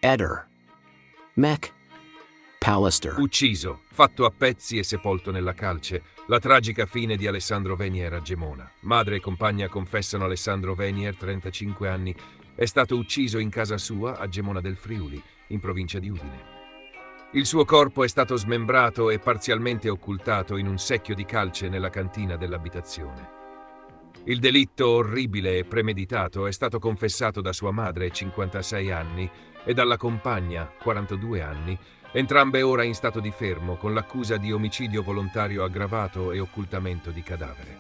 Eder. Mac Pallister. Ucciso, fatto a pezzi e sepolto nella calce. La tragica fine di Alessandro Venier a Gemona. Madre e compagna confessano Alessandro Venier, 35 anni, è stato ucciso in casa sua a Gemona del Friuli, in provincia di Udine. Il suo corpo è stato smembrato e parzialmente occultato in un secchio di calce nella cantina dell'abitazione. Il delitto orribile e premeditato è stato confessato da sua madre, 56 anni, e dalla compagna, 42 anni, entrambe ora in stato di fermo con l'accusa di omicidio volontario aggravato e occultamento di cadavere.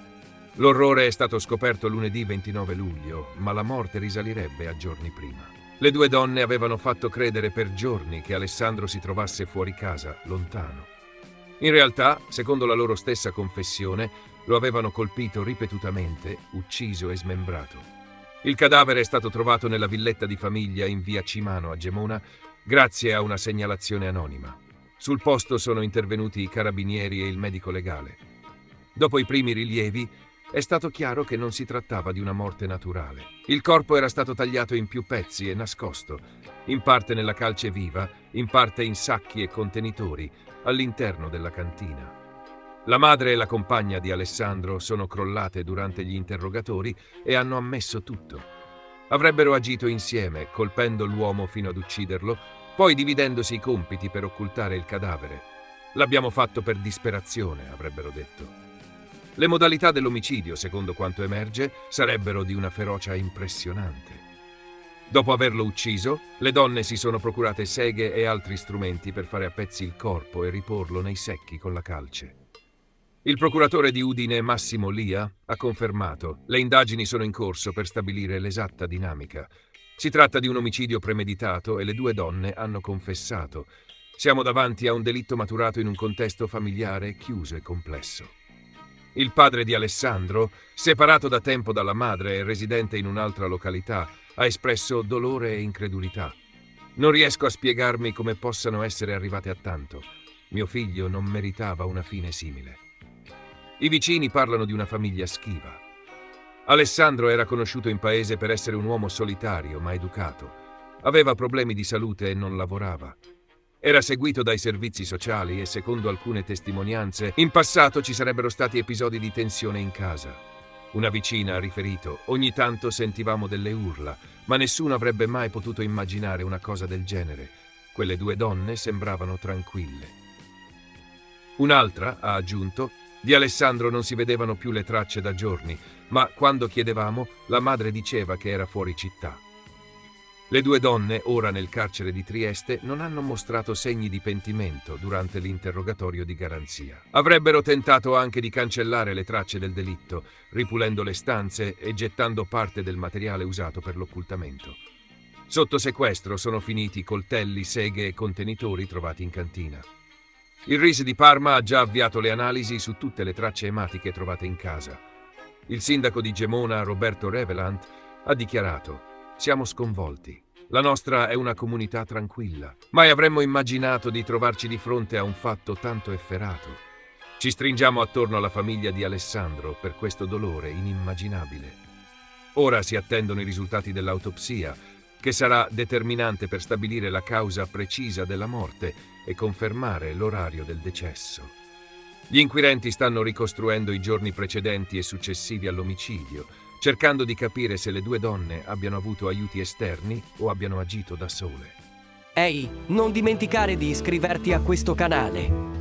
L'orrore è stato scoperto lunedì 29 luglio, ma la morte risalirebbe a giorni prima. Le due donne avevano fatto credere per giorni che Alessandro si trovasse fuori casa, lontano. In realtà, secondo la loro stessa confessione, lo avevano colpito ripetutamente, ucciso e smembrato. Il cadavere è stato trovato nella villetta di famiglia in via Cimano a Gemona, grazie a una segnalazione anonima. Sul posto sono intervenuti i carabinieri e il medico legale. Dopo i primi rilievi, è stato chiaro che non si trattava di una morte naturale. Il corpo era stato tagliato in più pezzi e nascosto, in parte nella calce viva, in parte in sacchi e contenitori, all'interno della cantina. La madre e la compagna di Alessandro sono crollate durante gli interrogatori e hanno ammesso tutto. Avrebbero agito insieme, colpendo l'uomo fino ad ucciderlo, poi dividendosi i compiti per occultare il cadavere. L'abbiamo fatto per disperazione, avrebbero detto. Le modalità dell'omicidio, secondo quanto emerge, sarebbero di una ferocia impressionante. Dopo averlo ucciso, le donne si sono procurate seghe e altri strumenti per fare a pezzi il corpo e riporlo nei secchi con la calce. Il procuratore di Udine, Massimo Lia, ha confermato: le indagini sono in corso per stabilire l'esatta dinamica. Si tratta di un omicidio premeditato e le due donne hanno confessato. Siamo davanti a un delitto maturato in un contesto familiare chiuso e complesso. Il padre di Alessandro, separato da tempo dalla madre e residente in un'altra località, ha espresso dolore e incredulità. Non riesco a spiegarmi come possano essere arrivate a tanto. Mio figlio non meritava una fine simile. I vicini parlano di una famiglia schiva. Alessandro era conosciuto in paese per essere un uomo solitario ma educato. Aveva problemi di salute e non lavorava. Era seguito dai servizi sociali e, secondo alcune testimonianze, in passato ci sarebbero stati episodi di tensione in casa. Una vicina ha riferito: ogni tanto sentivamo delle urla, ma nessuno avrebbe mai potuto immaginare una cosa del genere. Quelle due donne sembravano tranquille. Un'altra ha aggiunto: di Alessandro non si vedevano più le tracce da giorni, ma quando chiedevamo, la madre diceva che era fuori città. Le due donne, ora nel carcere di Trieste, non hanno mostrato segni di pentimento durante l'interrogatorio di garanzia. Avrebbero tentato anche di cancellare le tracce del delitto, ripulendo le stanze e gettando parte del materiale usato per l'occultamento. Sotto sequestro sono finiti coltelli, seghe e contenitori trovati in cantina. Il RIS di Parma ha già avviato le analisi su tutte le tracce ematiche trovate in casa. Il sindaco di Gemona, Roberto Revelant, ha dichiarato: siamo sconvolti. La nostra è una comunità tranquilla. Mai avremmo immaginato di trovarci di fronte a un fatto tanto efferato. Ci stringiamo attorno alla famiglia di Alessandro per questo dolore inimmaginabile. Ora si attendono i risultati dell'autopsia, che sarà determinante per stabilire la causa precisa della morte e confermare l'orario del decesso. Gli inquirenti stanno ricostruendo i giorni precedenti e successivi all'omicidio, cercando di capire se le due donne abbiano avuto aiuti esterni o abbiano agito da sole. Ehi, non dimenticare di iscriverti a questo canale.